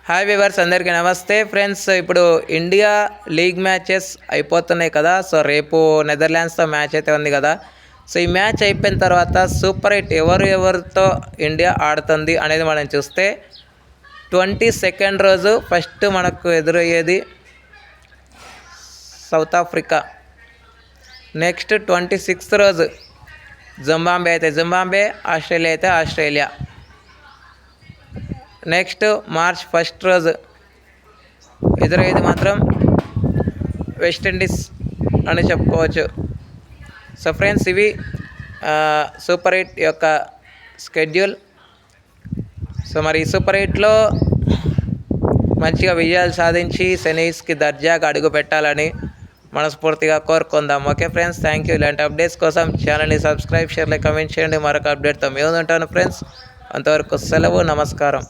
Hi viewers, అందరికీ నమస్తే friends. ఇప్పుడు ఇండియా లీగ్ మ్యాచెస్ అయిపోతున్నాయి కదా. సో రేపు నెదర్లాండ్స్తో మ్యాచ్ అయితే ఉంది కదా. సో ఈ మ్యాచ్ అయిపోయిన తర్వాత సూపర్ 8 ఎవరితో ఇండియా ఆడుతుంది అనేది మనం చూస్తే 22nd రోజు ఫస్ట్ మనకు ఎదురయ్యేది సౌత్ ఆఫ్రికా. నెక్స్ట్ 26th రోజు జింబాబ్వే అయితే జింబాబ్వే, ఆస్ట్రేలియా అయితే ఆస్ట్రేలియా. నెక్స్ట్ మార్చ్ 1st రోజు ఎదురయ్యేది మాత్రం వెస్టిండీస్ అని చెప్పుకోవచ్చు. సో ఫ్రెండ్స్, ఇవి సూపర్ 8 యొక్క స్కెడ్యూల్. సో మరి ఈ సూపర్ 8లో మంచిగా విజయాలు సాధించి సెమీస్కి దర్జాగా అడుగు పెట్టాలని మనస్ఫూర్తిగా కోరుకుందాం. Okay friends, thank you. ఇలాంటి అప్డేట్స్ కోసం ఛానల్ని సబ్స్క్రైబ్, షేర్, లైక్, కామెంట్ చేయండి. మరొక అప్డేట్తో మేము ఉంటాను ఫ్రెండ్స్. అంతవరకు సెలవు, నమస్కారం.